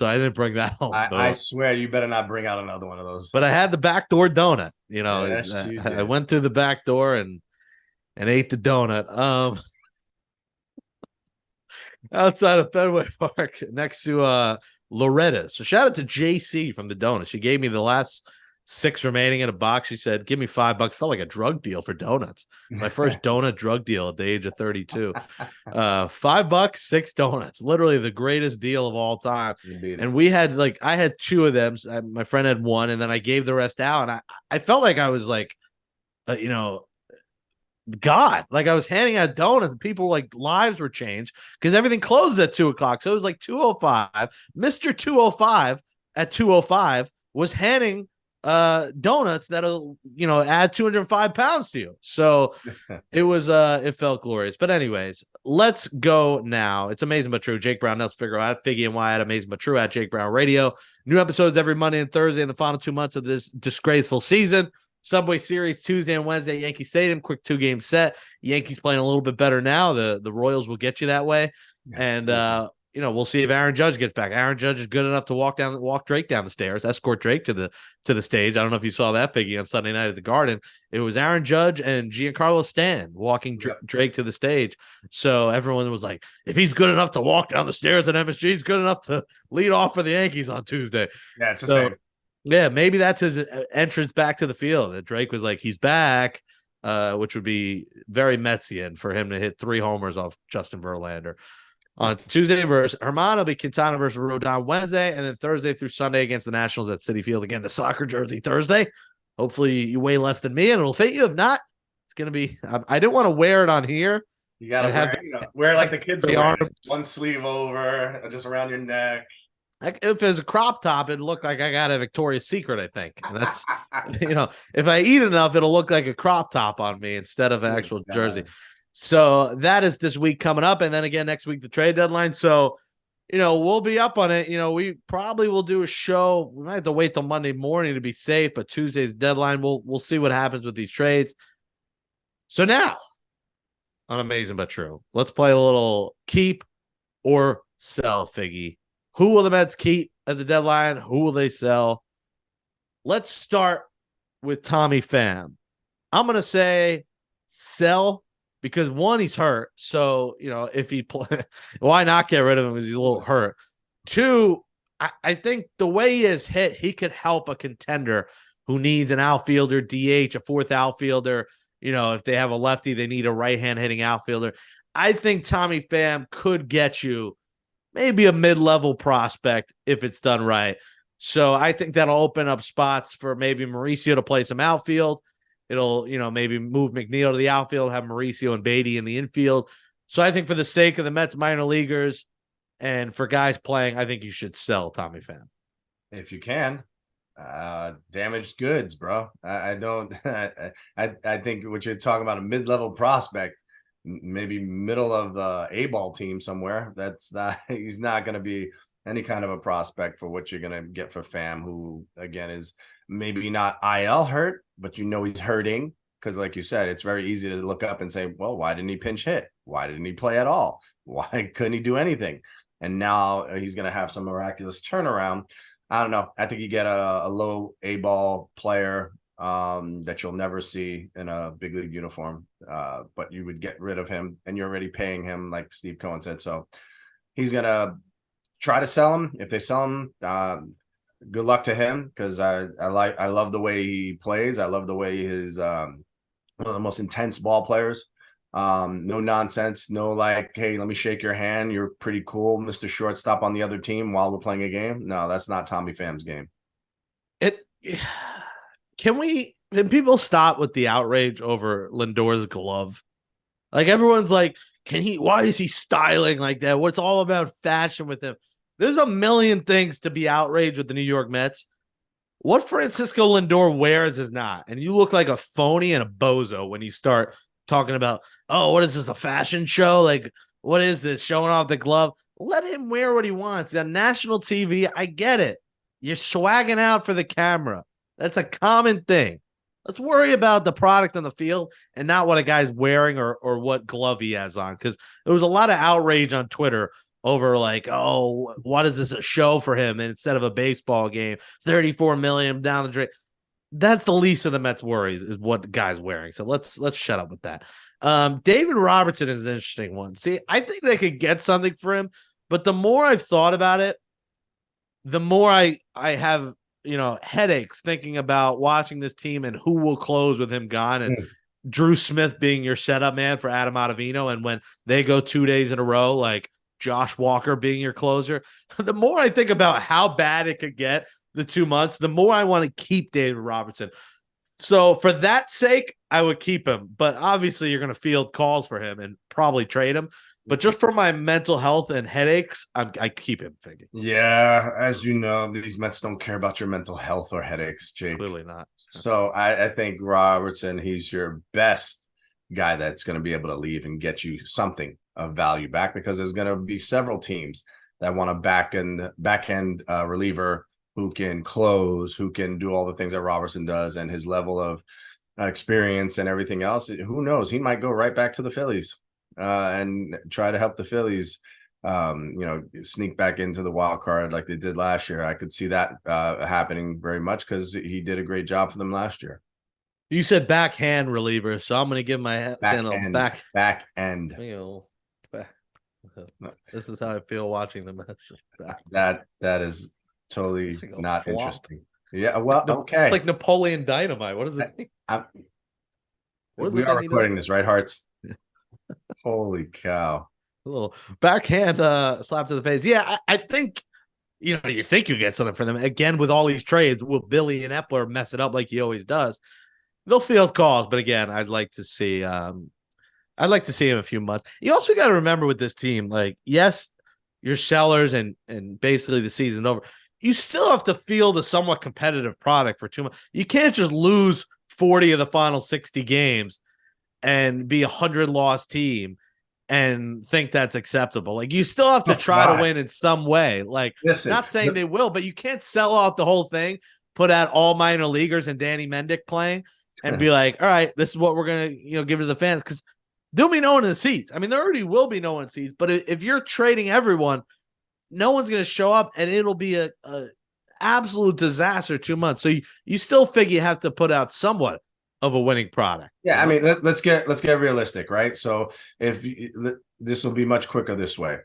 Speaker 1: I didn't bring that home.
Speaker 2: I swear you better not bring out another one of those.
Speaker 1: But I had the backdoor donut.
Speaker 2: Yes, you
Speaker 1: I
Speaker 2: did.
Speaker 1: went through the back door and ate the donut. Outside of Fenway Park, next to Loretta. So shout out to JC from the donut. She gave me the last 6 remaining in a box. She said, "Give me $5." Felt like a drug deal for donuts. My first donut drug deal at the age of 32. $5, 6 donuts. Literally the greatest deal of all time. And we had I had 2 of them. My friend had 1, and then I gave the rest out. And I felt like I was God, I was handing out donuts and people lives were changed because everything closed at 2:00. So it was 2:05. Mr. 2:05 at 2:05 was handing donuts that'll add 205 pounds to you. So it felt glorious. But anyways, let's go now. It's Amazing But True. Jake Brown, Nelson Figueroa at Figgie and Wyatt, Amazing But True at Jake Brown Radio. New episodes every Monday and Thursday in the final 2 months of this disgraceful season. Subway Series Tuesday and Wednesday at Yankee Stadium. Quick 2-game set. Yankees playing a little bit better now. The Royals will get you that way. Yeah, and we'll see if Aaron Judge gets back. Aaron Judge is good enough to walk Drake down the stairs, escort Drake to the stage. I don't know if you saw that, Figgy, on Sunday night at the Garden. It was Aaron Judge and Giancarlo Stanton walking Drake to the stage. So everyone was like, if he's good enough to walk down the stairs at MSG, he's good enough to lead off for the Yankees on Tuesday.
Speaker 2: Yeah, it's the same.
Speaker 1: Yeah, maybe that's his entrance back to the field. That Drake was like, he's back, which would be very Metsian for him to hit 3 homers off Justin Verlander. On Tuesday versus Herman, it'll be Quintana versus Rodon Wednesday, and then Thursday through Sunday against the Nationals at Citi Field. Again, the soccer jersey Thursday. Hopefully you weigh less than me and it'll fit you. If not, it's going to be – I didn't want to wear it on here.
Speaker 2: You got to wear like the kids wear it. One sleeve over, just around your neck.
Speaker 1: If it's a crop top, it'd look like I got a Victoria's Secret, I think. And that's, if I eat enough, it'll look like a crop top on me instead of an actual jersey. So that is this week coming up. And then again, next week, the trade deadline. So, we'll be up on it. We probably will do a show. We might have to wait till Monday morning to be safe, but Tuesday's deadline. We'll see what happens with these trades. So now, on Amazing But True, let's play a little keep or sell, Figgy. Who will the Mets keep at the deadline? Who will they sell? Let's start with Tommy Pham. I'm going to say sell because, 1, he's hurt. So, if he play, why not get rid of him because he's a little hurt? 2, I think the way he is hit, he could help a contender who needs an outfielder, DH, a 4th outfielder. If they have a lefty, they need a right-hand hitting outfielder. I think Tommy Pham could get you maybe a mid-level prospect if it's done right. So I think that'll open up spots for maybe Mauricio to play some outfield. It'll, maybe move McNeil to the outfield, have Mauricio and Beatty in the infield. So I think for the sake of the Mets minor leaguers and for guys playing, I think you should sell Tommy Pham.
Speaker 2: If you can. Damaged goods, bro. I don't I think what you're talking about, a mid-level prospect, maybe middle of the A-ball team somewhere. He's not going to be any kind of a prospect for what you're going to get for Pham, who again is maybe not IL hurt, but he's hurting because, like you said, it's very easy to look up and say, well, why didn't he pinch hit? Why didn't he play at all? Why couldn't he do anything? And now he's going to have some miraculous turnaround. I don't know. I think you get a low A-ball player that you'll never see in a big league uniform. But you would get rid of him, and you're already paying him, like Steve Cohen said. So he's gonna try to sell him. If they sell him, good luck to him, because I love the way he plays. I love the way he's one of the most intense ball players. No nonsense, no like, hey, let me shake your hand, you're pretty cool, Mr. Shortstop on the other team while we're playing a game. No, that's not Tommy Pham's game.
Speaker 1: Can people stop with the outrage over Lindor's glove? Like, everyone's like, why is he styling like that? What's all about fashion with him? There's a million things to be outraged with the New York Mets. What Francisco Lindor wears is not. And you look like a phony and a bozo when you start talking about, oh, what is this, a fashion show? Like, what is this, showing off the glove? Let him wear what he wants. On national TV, I get it. You're swagging out for the camera. That's a common thing. Let's worry about the product on the field and not what a guy's wearing or what glove he has on, because there was a lot of outrage on Twitter over like, oh, what is this, a show for him? And instead of a baseball game, 34 million down the drain. That's the least of the Mets' worries, is what the guy's wearing. So let's shut up with that. David Robertson is an interesting one. See, I think they could get something for him, but the more I've thought about it, the more I have, headaches thinking about watching this team and who will close with him gone, and Drew Smith being your setup man for Adam Ottavino, and when they go 2 days in a row, like Josh Walker being your closer. The more I think about how bad it could get the 2 months, the more I want to keep David Robertson. So for that sake, I would keep him. But obviously you're going to field calls for him and probably trade him. But just for my mental health and headaches, I keep him, Figgy.
Speaker 2: Yeah, as you know, these Mets don't care about your mental health or headaches, Jake.
Speaker 1: Clearly not.
Speaker 2: So I think Robertson, he's your best guy that's going to be able to leave and get you something of value back, because there's going to be several teams that want a back end reliever who can close, who can do all the things that Robertson does, and his level of experience and everything else. Who knows? He might go right back to the Phillies and try to help the Phillies, sneak back into the wild card like they did last year. I could see that happening very much, because he did a great job for them last year.
Speaker 1: You said backhand reliever, so I'm going to give my
Speaker 2: back end.
Speaker 1: This is how I feel watching the match.
Speaker 2: That is totally
Speaker 1: like
Speaker 2: not
Speaker 1: flop.
Speaker 2: Interesting. Yeah, well, okay.
Speaker 1: It's like Napoleon Dynamite. What is it?
Speaker 2: We are recording this, right, Hearts? Holy cow.
Speaker 1: A little backhand slap to the face. Yeah, I think, you think you get something for them. Again, with all these trades, will Billy and Eppler mess it up like he always does? They'll field calls, but again, I'd like to see him a few months. You also got to remember with this team, like, yes, you're sellers and basically the season's over. You still have to field a somewhat competitive product for 2 months. You can't just lose 40 of the final 60 games and be a 100-loss team and think that's acceptable. Like, you still have to try to win in some way. Like, not saying they will, but you can't sell out the whole thing, put out all minor leaguers and Danny Mendick playing, and be like, all right, this is what we're going to, give to the fans, because there'll be no one in the seats. I mean, there already will be no one in the seats, but if you're trading everyone, no one's going to show up, and it'll be a absolute disaster 2 months. So you still figure you have to put out somewhat of a winning product.
Speaker 2: Yeah, I mean, let's get realistic, right? So if this will be much quicker this way.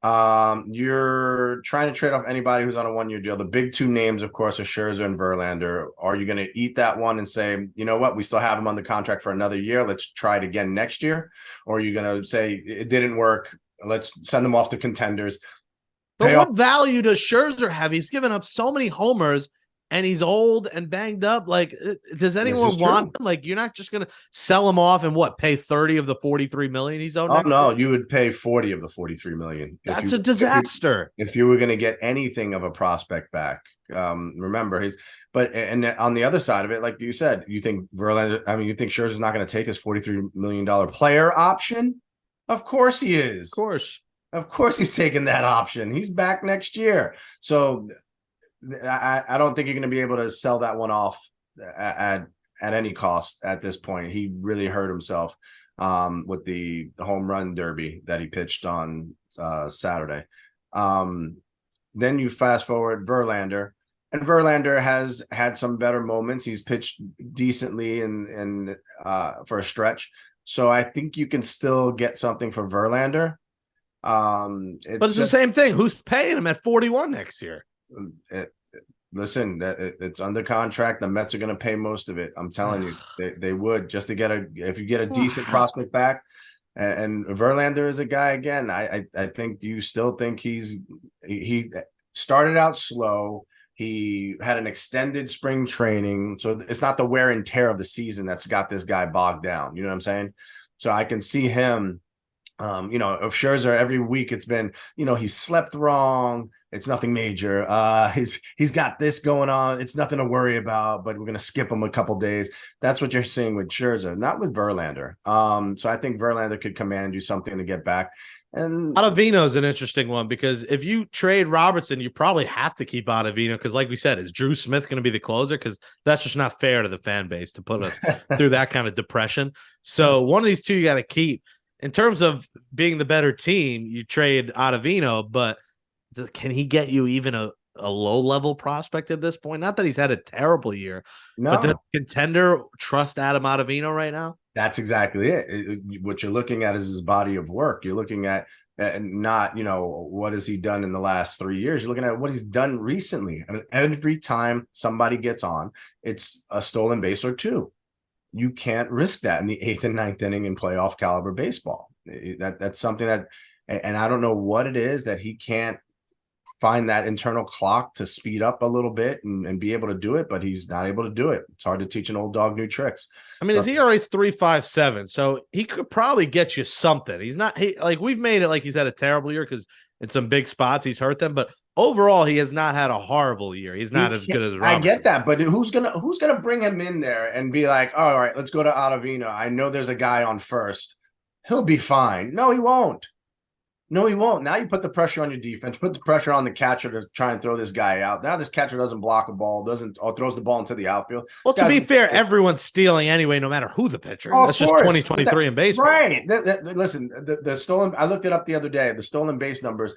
Speaker 2: You're trying to trade off anybody who's on a 1-year deal. The big two names, of course, are Scherzer and Verlander. Are you going to eat that one and say, you know what, we still have him on the contract for another year, let's try it again next year? Or are you going to say, it didn't work, let's send them off to contenders?
Speaker 1: But what value does Scherzer have? He's given up so many homers, and he's old and banged up. Like, does anyone want him? Like, you're not just going to sell him off and pay 30 of the 43 million he's owed?
Speaker 2: Oh, no, you would pay 40 of the 43 million.
Speaker 1: That's a disaster.
Speaker 2: If you were going to get anything of a prospect back, remember and on the other side of it, like you said, you think Verlander, you think Scherzer's not going to take his $43 million player option? Of course he is. Of course he's taking that option. He's back next year. So I don't think you're going to be able to sell that one off at any cost at this point. He really hurt himself with the home run derby that he pitched on Saturday. Then you fast forward Verlander. And Verlander has had some better moments. He's pitched decently in for a stretch. So I think you can still get something for Verlander.
Speaker 1: But
Speaker 2: It's
Speaker 1: it's the
Speaker 2: just
Speaker 1: same thing. Who's paying him at 41 next year?
Speaker 2: listen, it's under contract. The Mets are going to pay most of it. I'm telling you, they would, just to get if you get a decent prospect back. And Verlander is a guy again. I think you still think he started out slow. He had an extended spring training, so it's not the wear and tear of the season that's got this guy bogged down. You know what I'm saying? So I can see him. Of Scherzer every week it's been, he slept wrong. It's nothing major. He's got this going on. It's nothing to worry about, but we're gonna skip him a couple days. That's what you're seeing with Scherzer, not with Verlander. So I think Verlander could command you something to get back. And
Speaker 1: Ottavino is an interesting one because if you trade Robertson, you probably have to keep Ottavino because, like we said, is Drew Smith going to be the closer? Because that's just not fair to the fan base to put us through that kind of depression. So one of these two you got to keep. In terms of being the better team, you trade Ottavino, but can he get you even a low-level prospect at this point? Not that he's had a terrible year, but does contender trust Adam Ottavino right now?
Speaker 2: That's exactly it. What you're looking at is his body of work. You're looking at not, what has he done in the last 3 years? You're looking at what he's done recently. I mean, every time somebody gets on, it's a stolen base or two. You can't risk that in the 8th and 9th inning in playoff caliber baseball. That's something that, and I don't know what it is that he can't find that internal clock to speed up a little bit and be able to do it, but he's not able to do it. It's hard to teach an old dog new tricks.
Speaker 1: I mean, his ERA is 3.57, so he could probably get you something. He's not we've made it like he's had a terrible year because in some big spots he's hurt them, but overall he has not had a horrible year. He's not as good as Robertson.
Speaker 2: I get that, but who's gonna bring him in there and be like, all right, let's go to Ottavino. I know there's a guy on first. He'll be fine. No, he won't. No, he won't. Now you put the pressure on your defense, put the pressure on the catcher to try and throw this guy out. Now this catcher doesn't block a ball, throws the ball into the outfield.
Speaker 1: Well, to be fair, everyone's stealing anyway, no matter who the pitcher. That's just 2023 in baseball.
Speaker 2: Right. Listen, the stolen, I looked it up the other day, the stolen base numbers.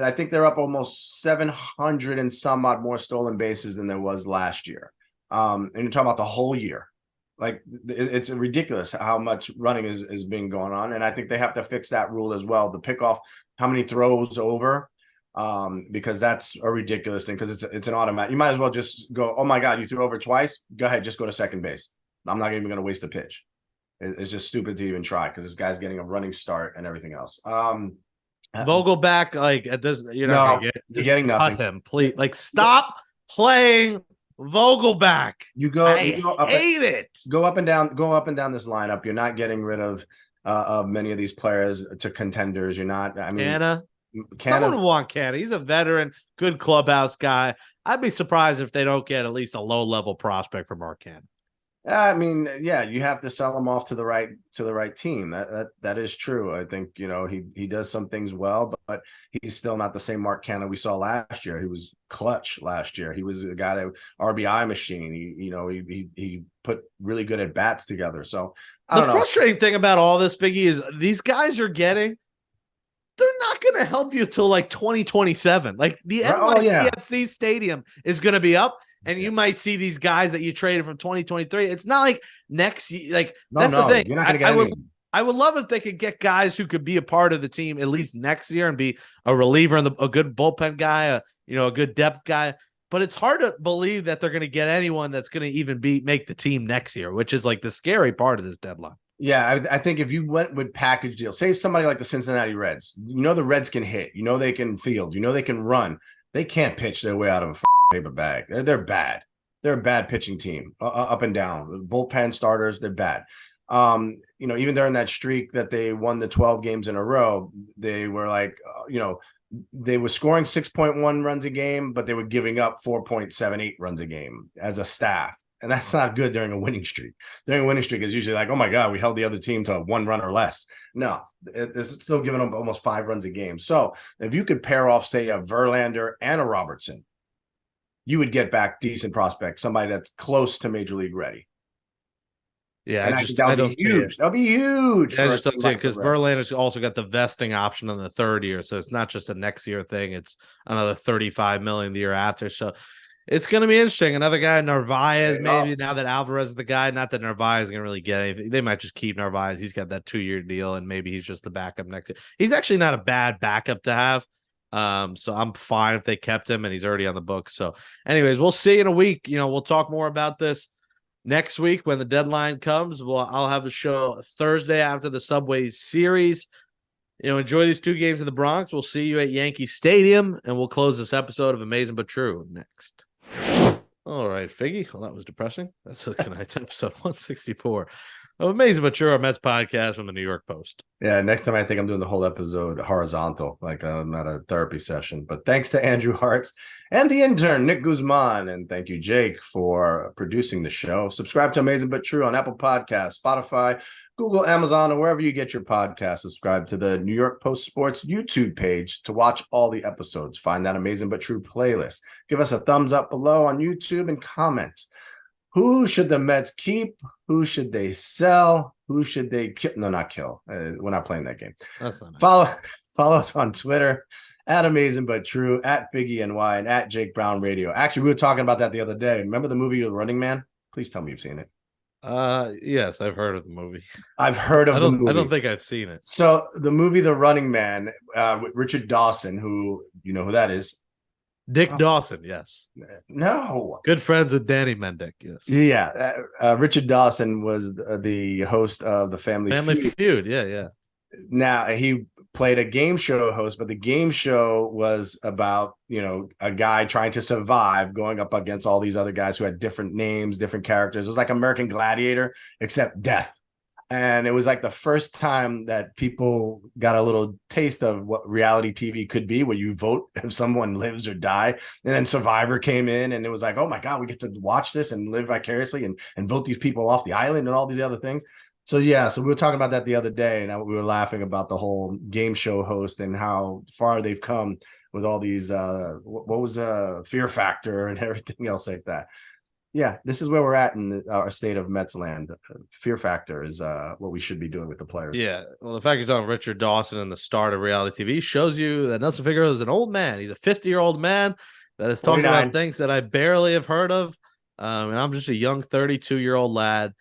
Speaker 2: I think they're up almost 700 and some odd more stolen bases than there was last year. And you're talking about the whole year. Like, it's ridiculous how much running is being going on. And I think they have to fix that rule as well. The pickoff, how many throws over, because that's a ridiculous thing because it's an automatic. You might as well just go, oh, my God, you threw over twice. Go ahead, just go to second base. I'm not even going to waste a pitch. It's just stupid to even try because this guy's getting a running start and everything else.
Speaker 1: Vogelback, like, at this, you're
Speaker 2: getting nothing.
Speaker 1: Cut him, please. Like, stop playing Vogelback.
Speaker 2: I
Speaker 1: hate it.
Speaker 2: Go up and down this lineup. You're not getting rid of many of these players to contenders. You're not. I mean,
Speaker 1: someone would want Canna. He's a veteran, good clubhouse guy. I'd be surprised if they don't get at least a low-level prospect from Mark Canna.
Speaker 2: I mean, yeah, you have to sell him off to the right team. That is true. I think he does some things well, but he's still not the same Mark Canna we saw last year. He was clutch last year. He was a guy that RBI machine. He put really good at bats together. So
Speaker 1: the frustrating thing about all this, Figgy, is these guys you're getting, they're not going to help you till like 2027. Like the NYCFC stadium is going to be up, and you might see these guys that you traded from 2023. It's not like next year. Like that's the thing.
Speaker 2: You're not gonna get
Speaker 1: I would love if they could get guys who could be a part of the team at least next year and be a reliever and a good bullpen guy, a good depth guy. But it's hard to believe that they're going to get anyone that's going to even make the team next year, which is like the scary part of this deadline.
Speaker 2: Yeah, I think if you went with package deals, say somebody like the Cincinnati Reds, the Reds can hit, they can field, they can run. They can't pitch their way out of a paper bag. They're bad. They're a bad pitching team, up and down. Bullpen starters, they're bad. Even during that streak that they won the 12 games in a row, they were like, they were scoring 6.1 runs a game, but they were giving up 4.78 runs a game as a staff. And that's not good during a winning streak. During a winning streak is usually like, oh my God, we held the other team to 1 run or less. No, it's still giving them almost 5 runs a game. So if you could pair off, say, a Verlander and a Robertson, you would get back decent prospects, somebody that's close to major league ready.
Speaker 1: Yeah,
Speaker 2: that would be huge. That'll be huge.
Speaker 1: I just don't see it because Verlander's also got the vesting option on the 3rd year, so it's not just a next year thing; it's another $35 million the year after. So It's going to be interesting. Another guy, Narvaez,
Speaker 2: Fair
Speaker 1: maybe
Speaker 2: enough.
Speaker 1: now that Alvarez is the guy. Not that Narvaez is going to really get anything. They might just keep Narvaez. He's got that 2-year deal, and maybe he's just the backup next year. He's actually not a bad backup to have. So I'm fine if they kept him, and he's already on the book. So, anyways, we'll see in a week. We'll talk more about this next week when the deadline comes. I'll have the show Thursday after the Subway Series. Enjoy these 2 games in the Bronx. We'll see you at Yankee Stadium, and we'll close this episode of Amazing But True next. All right, Figgy. Well, that was depressing. That's tonight's episode 164 of Amazing But True, our Mets podcast from the New York Post.
Speaker 2: Yeah, next time I think I'm doing the whole episode horizontal, like I'm at a therapy session. But thanks to Andrew Hartz and the intern, Nick Guzman. And thank you, Jake, for producing the show. Subscribe to Amazing But True on Apple Podcasts, Spotify, Google, Amazon, or wherever you get your podcast. Subscribe to the New York Post Sports YouTube page to watch all the episodes. Find that Amazing But True playlist. Give us a thumbs up below on YouTube and comment. Who should the Mets keep? Who should they sell? Who should they kill? No, not kill. We're not playing that game.
Speaker 1: That's not nice.
Speaker 2: Follow us on Twitter at Amazing But True, at Figgie NY, and at Jake Brown Radio. Actually, we were talking about that the other day. Remember the movie The Running Man? Please tell me you've seen it.
Speaker 1: Yes, I've heard of the movie.
Speaker 2: I've heard of the movie.
Speaker 1: I don't think I've seen it.
Speaker 2: So the movie The Running Man with Richard Dawson, who you know who that is.
Speaker 1: Dick Dawson, yes.
Speaker 2: No.
Speaker 1: Good friends with Danny Mendick, yes.
Speaker 2: Yeah. Richard Dawson was the host of the Family
Speaker 1: Feud. Yeah.
Speaker 2: Now, he played a game show host, but the game show was about, a guy trying to survive going up against all these other guys who had different names, different characters. It was like American Gladiator, except death. And it was like the first time that people got a little taste of what reality TV could be, where you vote if someone lives or die. And then Survivor came in, and it was like, oh my God, we get to watch this and live vicariously and vote these people off the island and all these other things. So we were talking about that the other day, and we were laughing about the whole game show host and how far they've come with all these, what was Fear Factor and everything else like that. Yeah, this is where we're at in our state of Mets land. Fear Factor is what we should be doing with the players.
Speaker 1: Yeah, well, the fact you're talking Richard Dawson and the start of reality TV shows you that Nelson Figueroa is an old man. He's a 50-year-old man that is talking
Speaker 2: 49.
Speaker 1: about things that I barely have heard of. And I'm just a young 32-year-old lad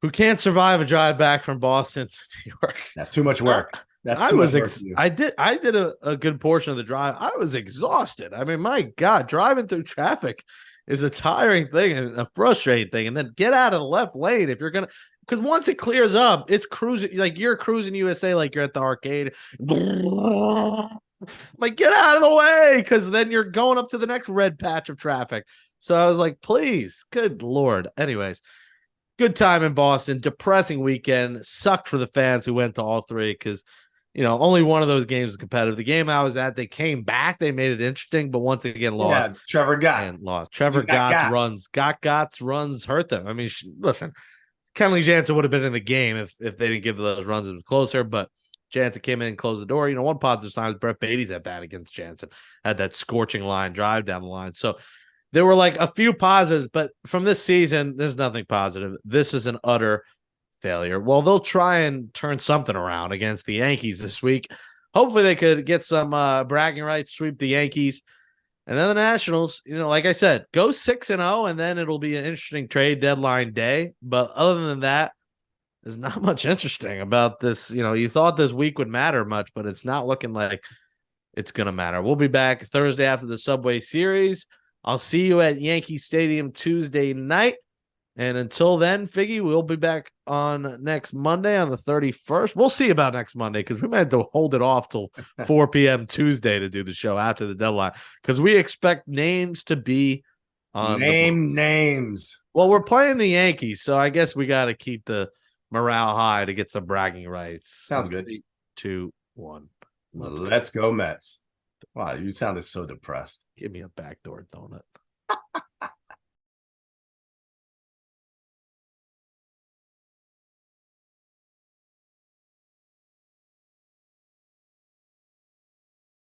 Speaker 1: who can't survive a drive back from Boston to New York.
Speaker 2: Yeah, too much work.
Speaker 1: I did a good portion of the drive. I was exhausted. I mean, my God, driving through traffic is a tiring thing and a frustrating thing. And then get out of the left lane if you're because once it clears up, it's cruising like you're cruising USA, like you're at the arcade. Like, get out of the way, because then you're going up to the next red patch of traffic. So I was like, please, good Lord. Anyways, good time in Boston. Depressing weekend. Sucked for the fans who went to all 3 because only one of those games was competitive. The game I was at, they came back. They made it interesting, but once again lost.
Speaker 2: Yeah, Trevor Gott.
Speaker 1: Lost. Trevor Gott's runs hurt them. I mean, listen, Kenley Jansen would have been in the game if they didn't give those runs. It was closer, but Jansen came in and closed the door. One positive sign was Brett Beatty's at bat against Jansen. Had that scorching line drive down the line. So there were like a few positives, but from this season, there's nothing positive. This is an utter failure. Well, they'll try and turn something around against the Yankees this week. Hopefully they could get some bragging rights, sweep the Yankees. And then the Nationals, like I said, go 6-0, and then it'll be an interesting trade deadline day. But other than that, there's not much interesting about this. You thought this week would matter much, but it's not looking like it's going to matter. We'll be back Thursday after the Subway Series. I'll see you at Yankee Stadium Tuesday night. And until then, Figgy, we'll be back on next Monday on the 31st. We'll see about next Monday because we might have to hold it off till 4 p.m. Tuesday to do the show after the deadline because we expect names to be on
Speaker 2: names.
Speaker 1: Well, we're playing the Yankees, so I guess we got to keep the morale high to get some bragging rights.
Speaker 2: Sounds good.
Speaker 1: 3, 2, 1.
Speaker 2: Let's go Mets. Wow, you sounded so depressed.
Speaker 1: Give me a backdoor donut.